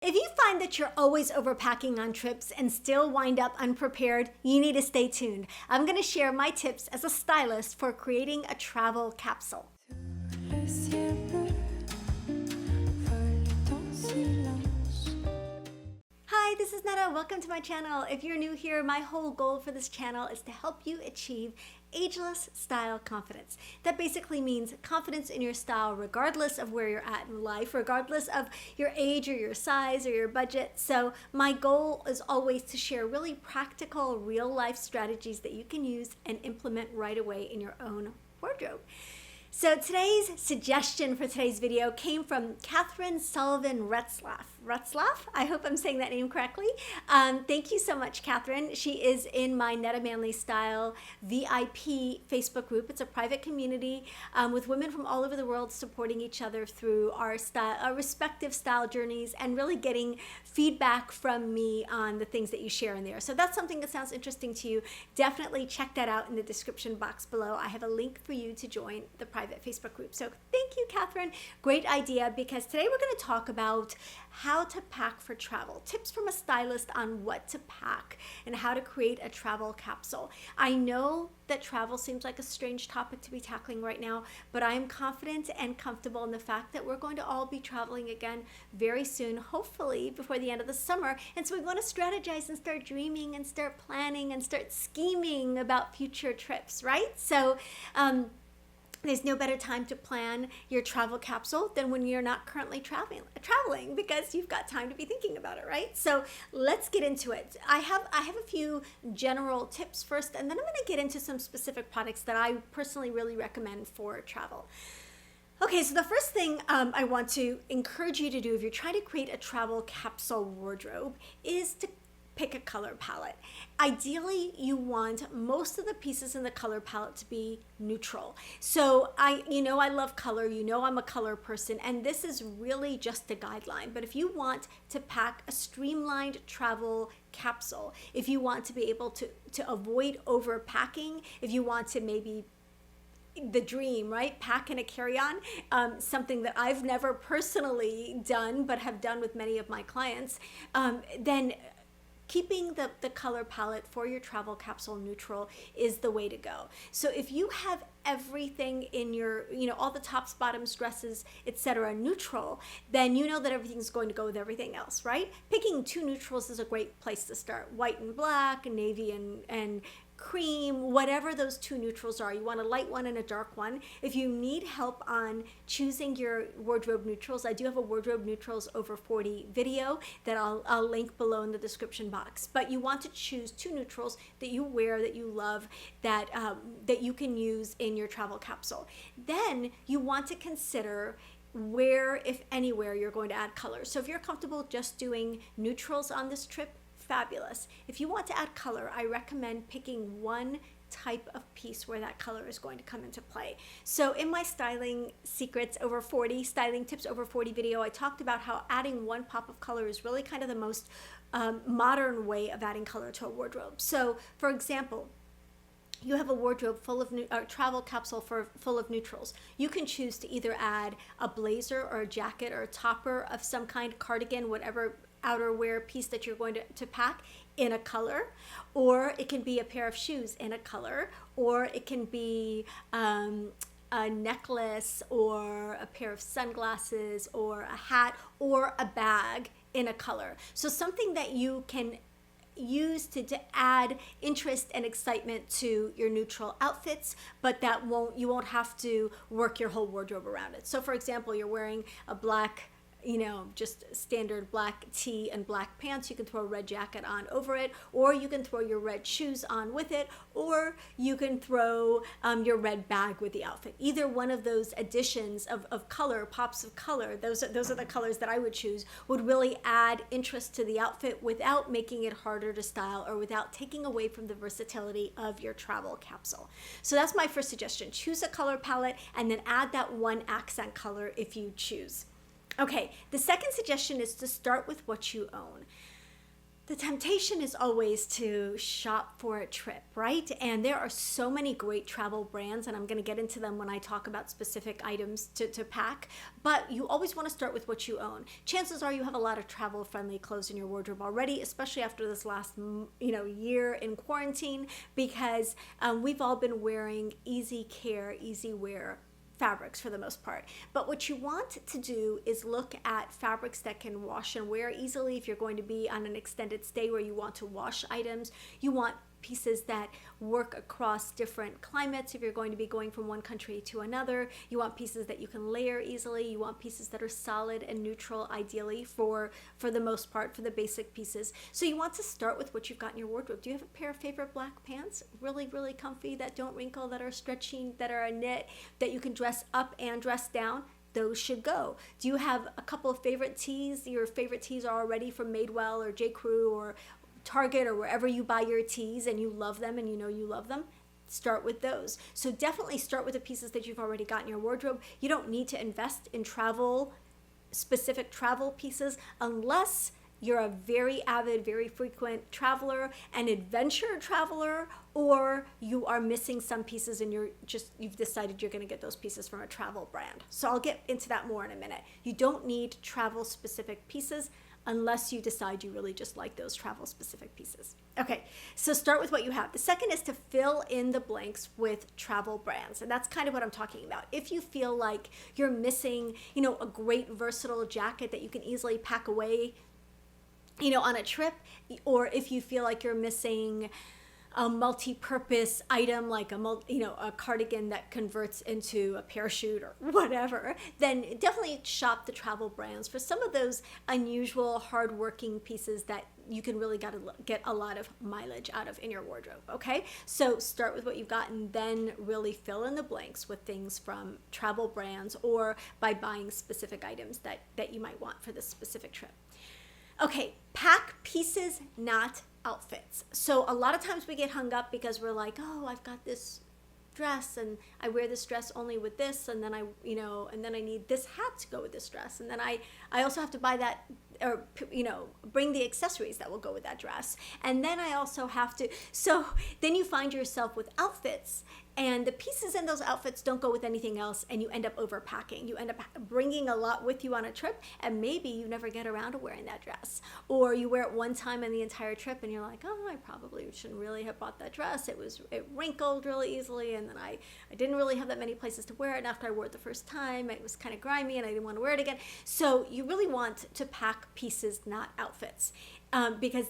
If you find that you're always overpacking on trips and still wind up unprepared, you need to stay tuned. I'm going to share my tips as a stylist for creating a travel capsule. Hi, this is Netta. Welcome to my channel. If you're new here, my whole goal for this channel is to help you achieve ageless style confidence. That basically means confidence in your style regardless of where you're at in life, regardless of your age or your size or your budget. So my goal is always to share really practical, real life strategies that you can use and implement right away in your own wardrobe. So today's suggestion for today's video came from Catherine Sullivan Retzlaff. Retzlaff? I hope I'm saying that name correctly. Thank you so much, Catherine. She is in my Netta Manly Style VIP Facebook group. It's a private community with women from all over the world supporting each other through our respective style journeys and really getting feedback from me on the things that you share in there. So that's something that sounds interesting to you. Definitely check that out in the description box below. I have a link for you to join the private Facebook group. So thank you, Catherine. Great idea, because today we're going to talk about how to pack for travel. Tips from a stylist on what to pack and how to create a travel capsule. I know that travel seems like a strange topic to be tackling right now, but I am confident and comfortable in the fact that we're going to all be traveling again very soon, hopefully before the end of the summer. And so we want to strategize and start dreaming and start planning and start scheming about future trips, right? So, there's no better time to plan your travel capsule than when you're not currently traveling, because you've got time to be thinking about it, right? So let's get into it. I have a few general tips first, and then I'm going to get into some specific products that I personally really recommend for travel. Okay, so the first thing I want to encourage you to do if you're trying to create a travel capsule wardrobe is to pick a color palette. Ideally, you want most of the pieces in the color palette to be neutral. So I love color, I'm a color person, and this is really just a guideline. But if you want to pack a streamlined travel capsule, if you want to be able to avoid overpacking, if you want to maybe the dream, right? Pack in a carry-on, something that I've never personally done, but have done with many of my clients, then keeping the color palette for your travel capsule neutral is the way to go. So if you have everything in your, all the tops, bottoms, dresses, etc. neutral, then you know that everything's going to go with everything else, right? Picking two neutrals is a great place to start. White and black, navy and cream, whatever those two neutrals are. You want a light one and a dark one. If you need help on choosing your wardrobe neutrals, I do have a wardrobe neutrals over 40 video that I'll link below in the description box. But you want to choose two neutrals that you wear, that you love, that you can use in your travel capsule. Then you want to consider where, if anywhere, you're going to add color. So if you're comfortable just doing neutrals on this trip, fabulous. If you want to add color, I recommend picking one type of piece where that color is going to come into play. So in my styling secrets over 40, styling tips over 40 video, I talked about how adding one pop of color is really kind of the most modern way of adding color to a wardrobe. So for example, you have a wardrobe full of travel capsule full of neutrals. You can choose to either add a blazer or a jacket or a topper of some kind, cardigan, whatever outerwear piece that you're going to pack in a color, or it can be a pair of shoes in a color, or it can be a necklace or a pair of sunglasses or a hat or a bag in a color. So something that you can use to add interest and excitement to your neutral outfits, but that you won't have to work your whole wardrobe around it. So for example, you're wearing a black, just standard black tee and black pants. You can throw a red jacket on over it, or you can throw your red shoes on with it, or you can throw your red bag with the outfit. Either one of those additions of color, pops of color, those are the colors that I would choose, would really add interest to the outfit without making it harder to style or without taking away from the versatility of your travel capsule. So that's my first suggestion. Choose a color palette and then add that one accent color if you choose. Okay, the second suggestion is to start with what you own. The temptation is always to shop for a trip, right? And there are so many great travel brands, and I'm going to get into them when I talk about specific items to pack. But you always want to start with what you own. Chances are you have a lot of travel-friendly clothes in your wardrobe already, especially after this last year in quarantine, because we've all been wearing easy care, easy wear fabrics for the most part. But what you want to do is look at fabrics that can wash and wear easily. If you're going to be on an extended stay where you want to wash items, you want pieces that work across different climates. If you're going to be going from one country to another, you want pieces that you can layer easily. You want pieces that are solid and neutral, ideally for the most part, for the basic pieces. So you want to start with what you've got in your wardrobe. Do you have a pair of favorite black pants? Really, really comfy, that don't wrinkle, that are stretchy, that are a knit, that you can dress up and dress down? Those should go. Do you have a couple of favorite tees? Your favorite tees are already from Madewell or J. Crew or Target or wherever you buy your tees, and you love them and you know you love them. Start with those. So definitely start with the pieces that you've already got in your wardrobe. You don't need to invest in specific travel pieces unless you're a very avid, very frequent traveler, an adventure traveler, or you are missing some pieces and you've decided you're going to get those pieces from a travel brand. So I'll get into that more in a minute. You don't need travel specific pieces unless you decide you really just like those travel specific pieces. Okay, so start with what you have. The second is to fill in the blanks with travel brands. And that's kind of what I'm talking about. If you feel like you're missing, a great versatile jacket that you can easily pack away, on a trip, or if you feel like you're missing a multi-purpose item like a cardigan that converts into a parachute or whatever, then definitely shop the travel brands for some of those unusual, hardworking pieces that you can really get a lot of mileage out of in your wardrobe, okay? So start with what you've got and then really fill in the blanks with things from travel brands or by buying specific items that you might want for this specific trip. Okay, pack pieces, not outfits. So a lot of times we get hung up because we're like, oh, I've got this dress and I wear this dress only with this, and then I need this hat to go with this dress, and then I also have to buy that, or bring the accessories that will go with that dress, and then I also have to. So then you find yourself with outfits, and the pieces in those outfits don't go with anything else, and you end up overpacking. You end up bringing a lot with you on a trip, and maybe you never get around to wearing that dress, or you wear it one time in the entire trip, and you're like, oh, I probably shouldn't really have bought that dress. It wrinkled really easily, and then I didn't really have that many places to wear it. And after I wore it the first time, it was kind of grimy, and I didn't want to wear it again. So you really want to pack pieces, not outfits, because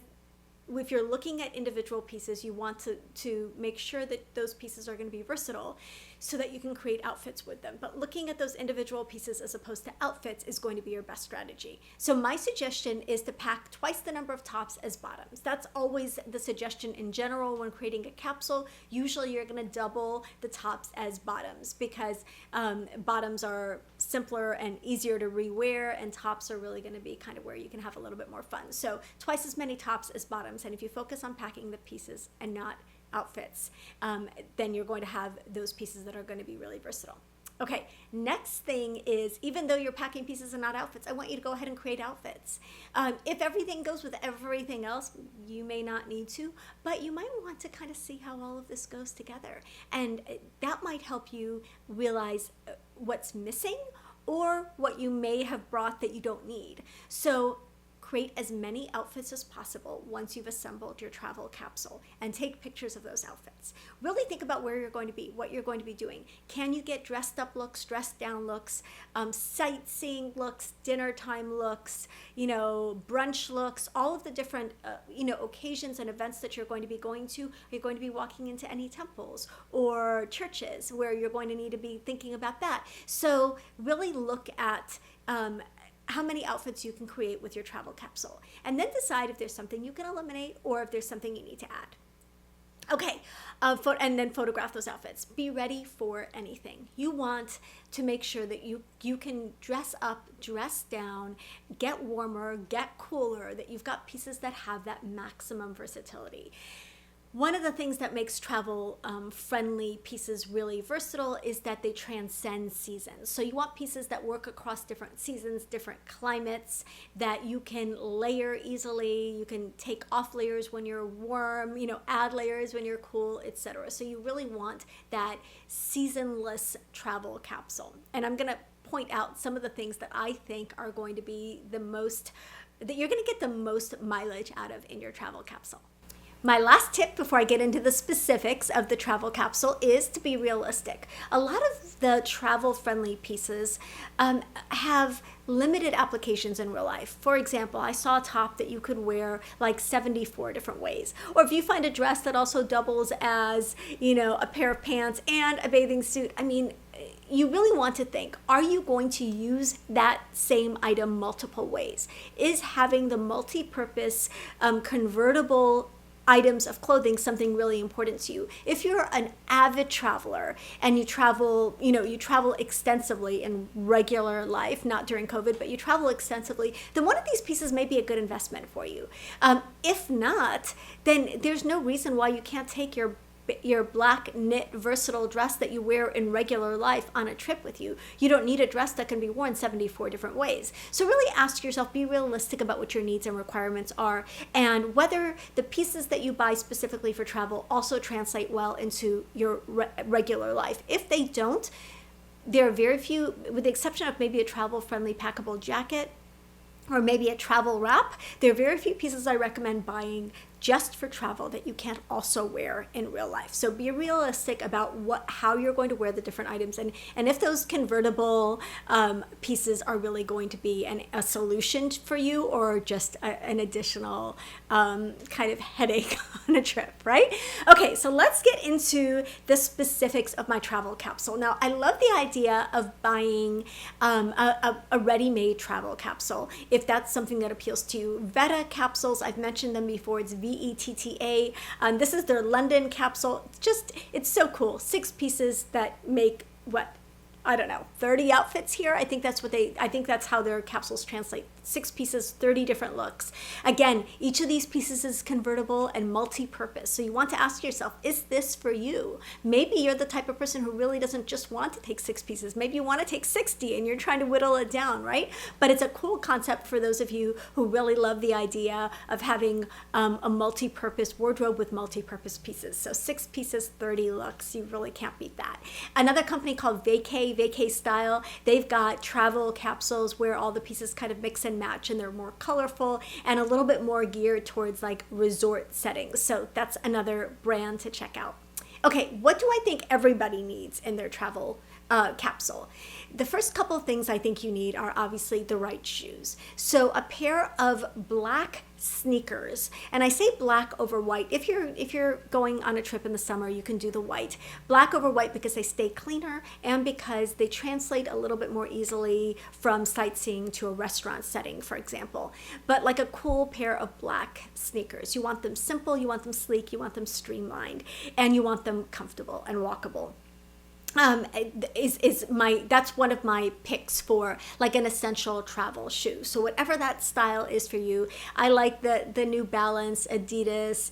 if you're looking at individual pieces, you want to make sure that those pieces are going to be versatile so that you can create outfits with them. But looking at those individual pieces as opposed to outfits is going to be your best strategy. So my suggestion is to pack twice the number of tops as bottoms. That's always the suggestion in general when creating a capsule. Usually you're going to double the tops as bottoms because bottoms are simpler and easier to rewear, and tops are really going to be kind of where you can have a little bit more fun. So twice as many tops as bottoms. And if you focus on packing the pieces and not outfits, then you're going to have those pieces that are going to be really versatile. Okay, next thing is, even though you're packing pieces and not outfits, I want you to go ahead and create outfits. If everything goes with everything else, you may not need to, but you might want to kind of see how all of this goes together. And that might help you realize what's missing or what you may have brought that you don't need. So create as many outfits as possible once you've assembled your travel capsule, and take pictures of those outfits. Really think about where you're going to be, what you're going to be doing. Can you get dressed up looks, dressed down looks, sightseeing looks, dinner time looks, brunch looks, all of the different occasions and events that you're going to be going to. You're going to be walking into any temples or churches where you're going to need to be thinking about that. So really look at how many outfits you can create with your travel capsule, and then decide if there's something you can eliminate or if there's something you need to add. Okay, and then photograph those outfits. Be ready for anything. You want to make sure that you can dress up, dress down, get warmer, get cooler, that you've got pieces that have that maximum versatility. One of the things that makes travel friendly pieces really versatile is that they transcend seasons. So you want pieces that work across different seasons, different climates, that you can layer easily. You can take off layers when you're warm, add layers when you're cool, etc. So you really want that seasonless travel capsule. And I'm going to point out some of the things that I think are going to be that you're going to get the most mileage out of in your travel capsule. My last tip before I get into the specifics of the travel capsule is to be realistic. A lot of the travel-friendly pieces have limited applications in real life. For example, I saw a top that you could wear like 74 different ways. Or if you find a dress that also doubles as, a pair of pants and a bathing suit, you really want to think, are you going to use that same item multiple ways? Is having the multi-purpose convertible items of clothing something really important to you? If you're an avid traveler and you travel extensively in regular life, not during COVID, but you travel extensively, then one of these pieces may be a good investment for you. If not, then there's no reason why you can't take your black knit versatile dress that you wear in regular life on a trip with you. You don't need a dress that can be worn 74 different ways. So really ask yourself, be realistic about what your needs and requirements are, and whether the pieces that you buy specifically for travel also translate well into your regular life. If they don't, there are very few, with the exception of maybe a travel-friendly packable jacket or maybe a travel wrap, there are very few pieces I recommend buying just for travel that you can't also wear in real life. So be realistic about how you're going to wear the different items, and if those convertible pieces are really going to be a solution for you, or just an additional kind of headache on a trip, right? Okay, so let's get into the specifics of my travel capsule. Now, I love the idea of buying a ready-made travel capsule, if that's something that appeals to you. Vetta capsules, I've mentioned them before. It's VETTA. This is their London capsule. It's so cool. 6 pieces that make 30 outfits here. I think that's how their capsules translate. 6 pieces, 30 different looks. Again, each of these pieces is convertible and multi-purpose. So you want to ask yourself, is this for you? Maybe you're the type of person who really doesn't just want to take 6 pieces. Maybe you want to take 60 and you're trying to whittle it down, right? But it's a cool concept for those of you who really love the idea of having a multi-purpose wardrobe with multi-purpose pieces. So 6 pieces, 30 looks. You really can't beat that. Another company called Vacay Style, they've got travel capsules where all the pieces kind of mix and match, and they're more colorful and a little bit more geared towards like resort settings. So that's another brand to check out. Okay, what do I think everybody needs in their travel capsule? The first couple of things I think you need are obviously the right shoes. So a pair of black sneakers, and I say black over white. If you're going on a trip in the summer, you can do the white. Black over white because they stay cleaner and because they translate a little bit more easily from sightseeing to a restaurant setting, for example. But like a cool pair of black sneakers. You want them simple, you want them sleek, you want them streamlined, and you want them comfortable and walkable. That's one of my picks for like an essential travel shoe. So whatever that style is for you, I like the New Balance, Adidas,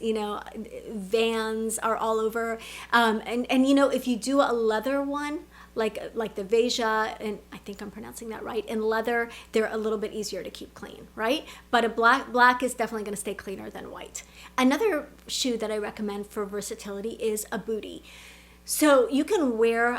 Vans are all over. And if you do a leather one, like the Veja, and I think I'm pronouncing that right, in leather, they're a little bit easier to keep clean, right? But a black is definitely going to stay cleaner than white. Another shoe that I recommend for versatility is a bootie. So you can wear,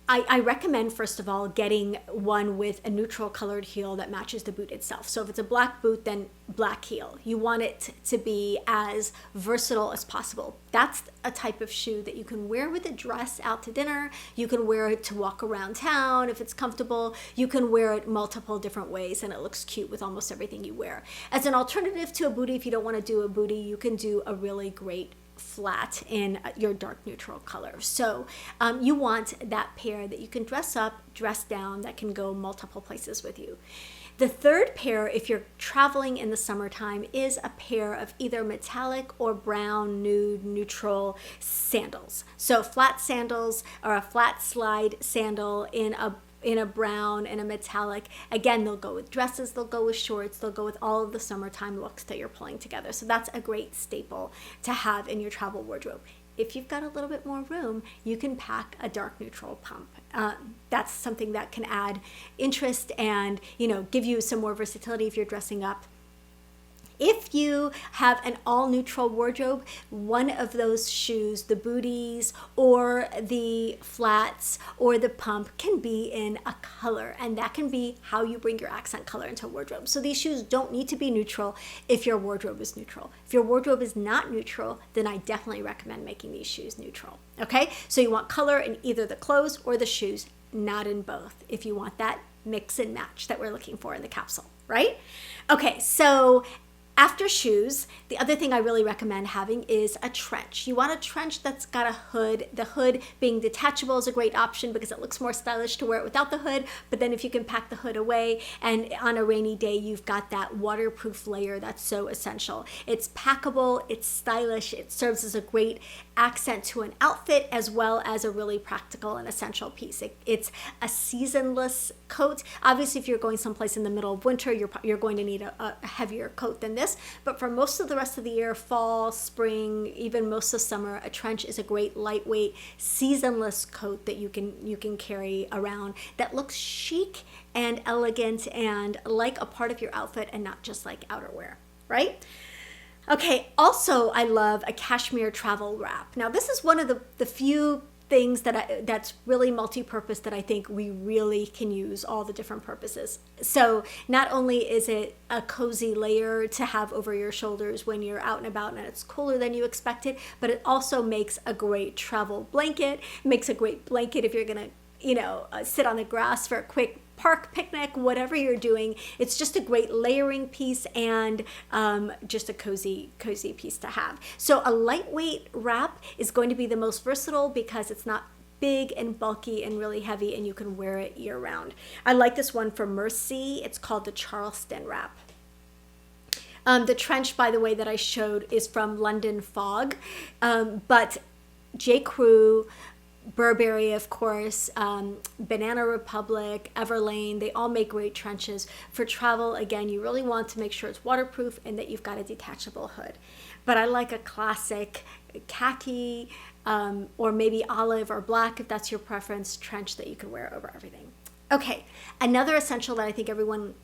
I recommend, first of all, getting one with a neutral colored heel that matches the boot itself. So if it's a black boot, then black heel. You want it to be as versatile as possible. That's a type of shoe that you can wear with a dress out to dinner. You can wear it to walk around town if it's comfortable. You can wear it multiple different ways, and it looks cute with almost everything you wear. As an alternative to a bootie, if you don't want to do a bootie, you can do a really great flat in your dark neutral color. So you want that pair that you can dress up, dress down, that can go multiple places with you. The third pair, if you're traveling in the summertime, is a pair of either metallic or brown, nude, neutral sandals. So flat sandals or a flat slide sandal in a in a brown and a metallic. Again, they'll go with dresses, they'll go with shorts, they'll go with all of the summertime looks that you're pulling together. So that's a great staple to have in your travel wardrobe. If you've got a little bit more room, you can pack a dark neutral pump. That's something that can add interest and, give you some more versatility if you're dressing up. If you have an all neutral wardrobe, one of those shoes, the booties or the flats or the pump, can be in a color, and that can be how you bring your accent color into a wardrobe. So these shoes don't need to be neutral if your wardrobe is neutral. If your wardrobe is not neutral, then I definitely recommend making these shoes neutral. Okay, so you want color in either the clothes or the shoes, not in both, if you want that mix and match that we're looking for in the capsule, right? Okay, so after shoes, the other thing I really recommend having is a trench. You want a trench that's got a hood. The hood being detachable is a great option because it looks more stylish to wear it without the hood, but then if you can pack the hood away and on a rainy day, you've got that waterproof layer that's so essential. It's packable, it's stylish, it serves as a great accent to an outfit as well as a really practical and essential piece. It's a seasonless coat. Obviously, if you're going someplace in the middle of winter, you're going to need a heavier coat than this. But for most of the rest of the year, fall, spring, even most of summer, a trench is a great lightweight, seasonless coat that you can carry around that looks chic and elegant and like a part of your outfit and not just like outerwear, right? Okay, also I love a cashmere travel wrap. Now this is one of the few things that's really multi-purpose that I think we really can use all the different purposes. So not only is it a cozy layer to have over your shoulders when you're out and about and it's cooler than you expected, but it also makes a great travel blanket, makes a great blanket if you're gonna sit on the grass for a quick park picnic, whatever you're doing. It's just a great layering piece and just a cozy piece to have. So a lightweight wrap is going to be the most versatile because it's not big and bulky and really heavy and you can wear it year round. I like this one from Mercy. It's called the Charleston wrap. The trench, by the way, that I showed is from London Fog, but J. Crew, Burberry, of course, Banana Republic, Everlane, they all make great trenches. For travel, again, you really want to make sure it's waterproof and that you've got a detachable hood. But I like a classic khaki or maybe olive or black, if that's your preference, trench that you can wear over everything. Okay, another essential that I think everyone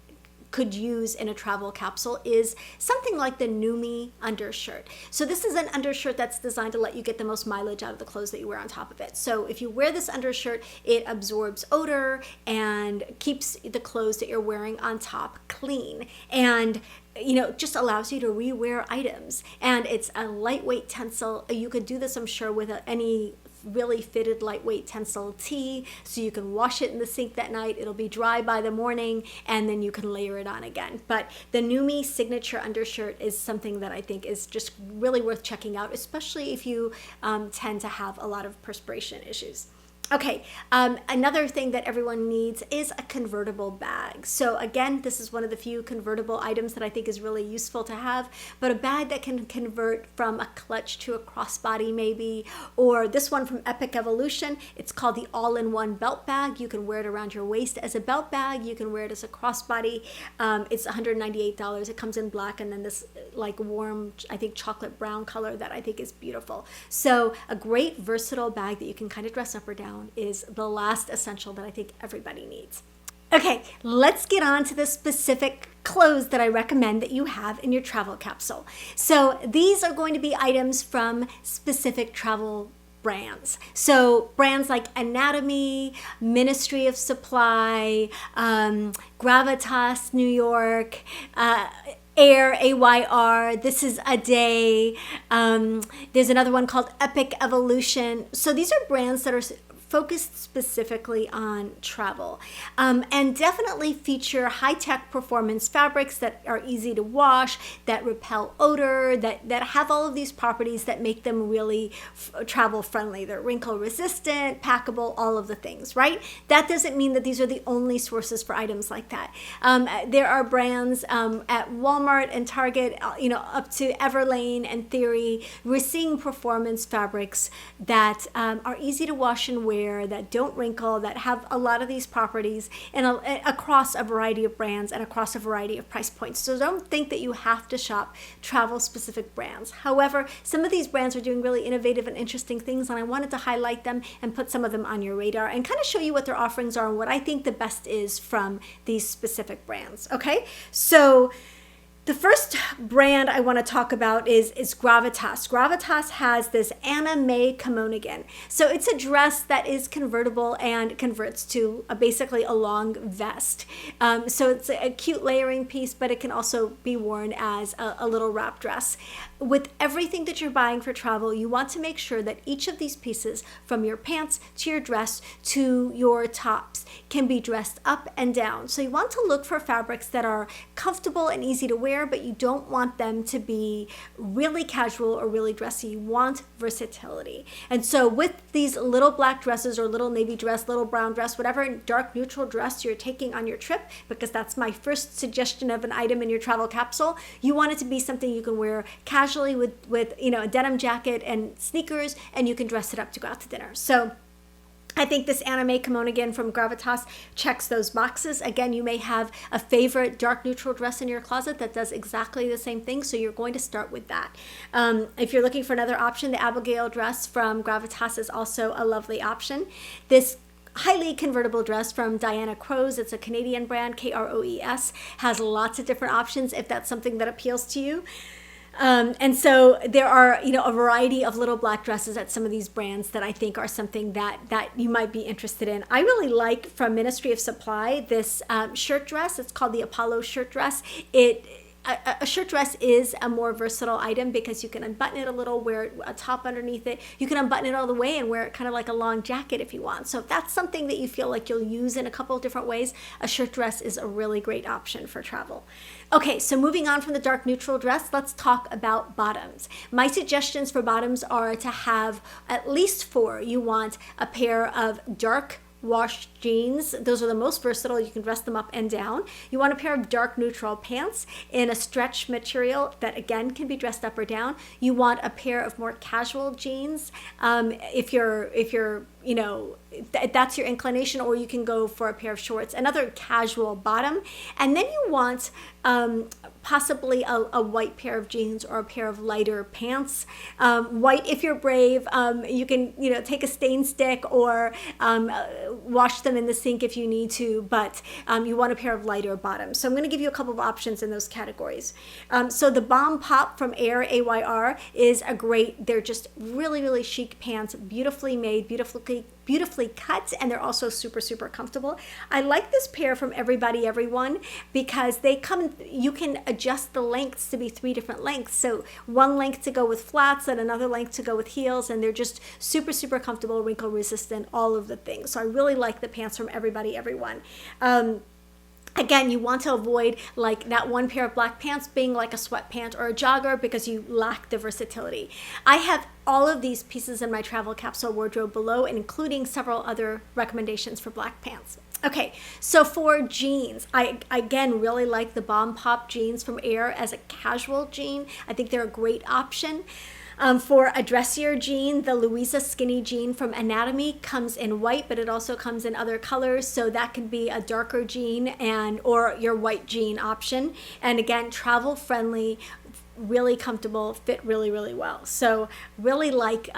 could use in a travel capsule is something like the Numi undershirt. So this is an undershirt that's designed to let you get the most mileage out of the clothes that you wear on top of it. So if you wear this undershirt, it absorbs odor and keeps the clothes that you're wearing on top clean, and just allows you to rewear items. And it's a lightweight tencel. You could do this, I'm sure, with any really fitted lightweight tencel tee, so you can wash it in the sink that night. It'll be dry by the morning and then you can layer it on again. But the Numi signature undershirt is something that I think is just really worth checking out, especially if you tend to have a lot of perspiration issues. Okay, another thing that everyone needs is a convertible bag. So again, this is one of the few convertible items that I think is really useful to have, but a bag that can convert from a clutch to a crossbody maybe, or this one from Epic Evolution, it's called the all-in-one belt bag. You can wear it around your waist as a belt bag, you can wear it as a crossbody. It's $198. It comes in black and then this like warm, I think chocolate brown color that I think is beautiful. So a great versatile bag that you can kind of dress up or down is the last essential that I think everybody needs. Okay, let's get on to the specific clothes that I recommend that you have in your travel capsule. So these are going to be items from specific travel brands. So brands like Anatomy, Ministry of Supply, Gravitas New York, Air, AYR, This Is a Day. There's another one called Epic Evolution. So these are brands that are focused specifically on travel, and definitely feature high-tech performance fabrics that are easy to wash, that repel odor, that have all of these properties that make them really travel friendly. They're wrinkle resistant, packable, all of the things, right? That doesn't mean that these are the only sources for items like that. There are brands at Walmart and Target, up to Everlane and Theory. We're seeing performance fabrics that are easy to wash and wear wear, that don't wrinkle, that have a lot of these properties and across a variety of brands and across a variety of price points. So don't think that you have to shop travel specific brands. However, some of these brands are doing really innovative and interesting things, and I wanted to highlight them and put some of them on your radar and kind of show you what their offerings are and what I think the best is from these specific brands. Okay, so the first brand I want to talk about is Gravitas. Gravitas has this Anna Mae Kimonogan. So it's a dress that is convertible and converts to basically a long vest. So it's a cute layering piece, but it can also be worn as a little wrap dress. With everything that you're buying for travel, you want to make sure that each of these pieces, from your pants to your dress to your tops, can be dressed up and down. So you want to look for fabrics that are comfortable and easy to wear, but you don't want them to be really casual or really dressy. You want versatility. And so with these little black dresses or little navy dress, little brown dress, whatever dark neutral dress you're taking on your trip, because that's my first suggestion of an item in your travel capsule, you want it to be something you can wear casually with a denim jacket and sneakers, and you can dress it up to go out to dinner. So I think this Anna Mae Kimonogan from Gravitas checks those boxes. Again, you may have a favorite dark neutral dress in your closet that does exactly the same thing, so you're going to start with that. If you're looking for another option, the Abigail dress from Gravitas is also a lovely option. This highly convertible dress from Diana Croes, it's a Canadian brand, Kroes, has lots of different options if that's something that appeals to you. And so there are, a variety of little black dresses at some of these brands that I think are something that you might be interested in. I really like from Ministry of Supply this shirt dress. It's called the Apollo shirt dress. A shirt dress is a more versatile item because you can unbutton it a little, wear a top underneath it. You can unbutton it all the way and wear it kind of like a long jacket if you want. So if that's something that you feel like you'll use in a couple of different ways, a shirt dress is a really great option for travel. Okay, so moving on from the dark neutral dress, let's talk about bottoms. My suggestions for bottoms are to have at least 4. You want a pair of dark wash jeans. Those are the most versatile. You can dress them up and down. You want a pair of dark neutral pants in a stretch material that again can be dressed up or down. You want a pair of more casual jeans if that's your inclination, or you can go for a pair of shorts, another casual bottom. And then you want possibly a white pair of jeans or a pair of lighter pants. White if you're brave. You can take a stain stick or wash them in the sink if you need to, but you want a pair of lighter bottoms. So I'm going to give you a couple of options in those categories. So the Bomb Pop from Air, AYR, is a great, they're just really, really chic pants, beautifully made, beautifully cut, and they're also super, super comfortable. I like this pair from Everybody Everyone because they come, you can adjust the lengths to be 3 different lengths. So one length to go with flats and another length to go with heels, and they're just super, super comfortable, wrinkle resistant, all of the things. So I really like the pants from Everybody Everyone. Again, you want to avoid like that one pair of black pants being like a sweatpant or a jogger because you lack the versatility. I have all of these pieces in my travel capsule wardrobe below, including several other recommendations for black pants. Okay, so for jeans, I again really like the Bomb Pop jeans from Air as a casual jean. I think they're a great option. For a dressier jean, the Louisa Skinny Jean from Anatomy comes in white, but it also comes in other colors. So that could be a darker jean or your white jean option. And again, travel friendly, really comfortable, fit really, really well. So really like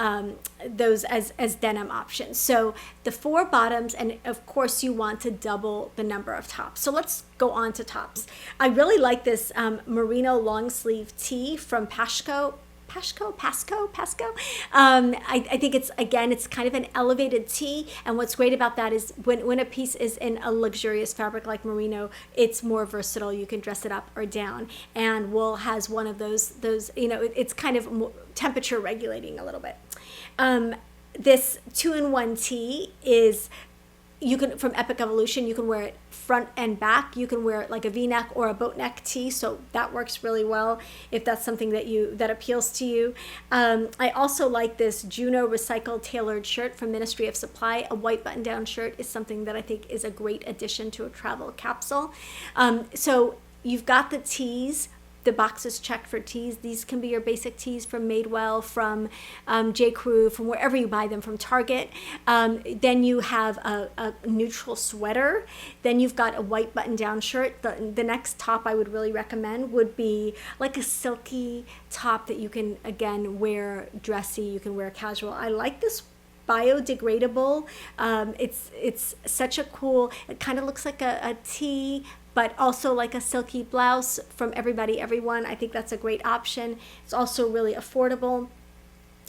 those as denim options. So the 4 bottoms, and of course you want to double the number of tops. So let's go on to tops. I really like this merino long sleeve tee from Pasco. I think it's kind of an elevated tee, and what's great about that is when a piece is in a luxurious fabric like merino, it's more versatile. You can dress it up or down, and wool has one of those it's kind of temperature regulating a little bit. This 2-in-1 tee is from Epic Evolution. You can wear it front and back. You can wear it like a v-neck or a boat neck tee, so that works really well if that's something that appeals to you. I also like this Juno recycled tailored shirt from Ministry of Supply. A white button-down shirt is something that I think is a great addition to a travel capsule. So you've got the tees, the box is checked for tees. These can be your basic tees from Madewell, from J. Crew, from wherever you buy them, from Target. Then you have a neutral sweater. Then you've got a white button-down shirt. The next top I would really recommend would be like a silky top that you can, again, wear dressy, you can wear casual. I like this biodegradable. It's such a cool, it kind of looks like a tee, but also like a silky blouse from Everybody Everyone. I think that's a great option. It's also really affordable.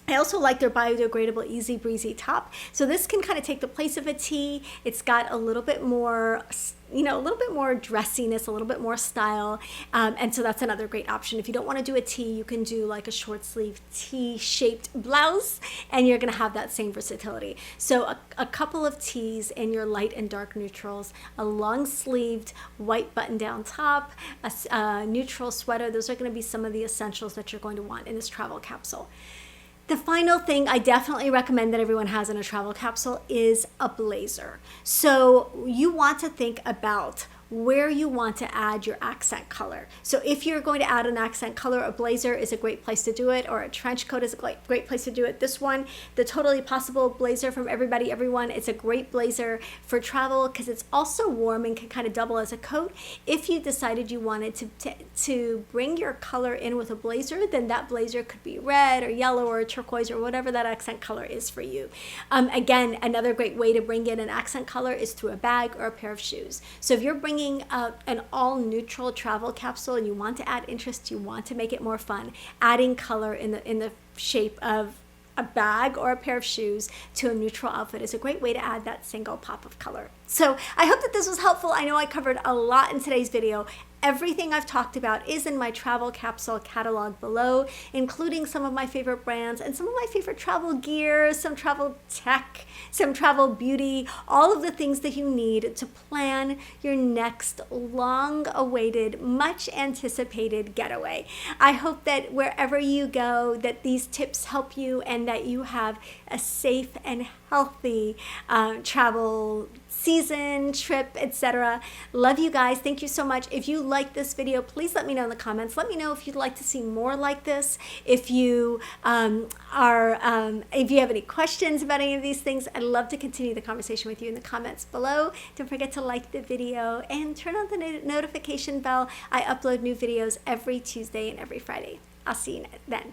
I also like their biodegradable Easy Breezy top. So this can kind of take the place of a tee. It's got a little bit more, you know, a little bit more dressiness, a little bit more style. And so that's another great option. If you don't want to do a tee, you can do like a short sleeve tee-shaped blouse, and you're going to have that same versatility. So a couple of tees in your light and dark neutrals, a long-sleeved white button-down top, a neutral sweater. Those are going to be some of the essentials that you're going to want in this travel capsule. The final thing I definitely recommend that everyone has in a travel capsule is a blazer. So you want to think about where you want to add your accent color. So if you're going to add an accent color, a blazer is a great place to do it, or a trench coat is a great place to do it. This one, the Totally Possible blazer from Everybody Everyone, it's a great blazer for travel because it's also warm and can kind of double as a coat. If you decided you wanted to bring your color in with a blazer, then that blazer could be red or yellow or turquoise or whatever that accent color is for you. Again, another great way to bring in an accent color is through a bag or a pair of shoes. So if you're bringing an all neutral travel capsule and you want to add interest, you want to make it more fun, adding color in the shape of a bag or a pair of shoes to a neutral outfit is a great way to add that single pop of color. So I hope that this was helpful. I know I covered a lot in today's video. Everything I've talked about is in my travel capsule catalog below, including some of my favorite brands and some of my favorite travel gear, some travel tech, some travel beauty, all of the things that you need to plan your next long-awaited, much-anticipated getaway. I hope that wherever you go, that these tips help you and that you have a safe and healthy travel season, trip, etc. Love you guys. Thank you so much. If you like this video, please let me know in the comments. Let me know if you'd like to see more like this. If you if you have any questions about any of these things, I'd love to continue the conversation with you in the comments below. Don't forget to like the video and turn on the notification bell. I upload new videos every Tuesday and every Friday. I'll see you then.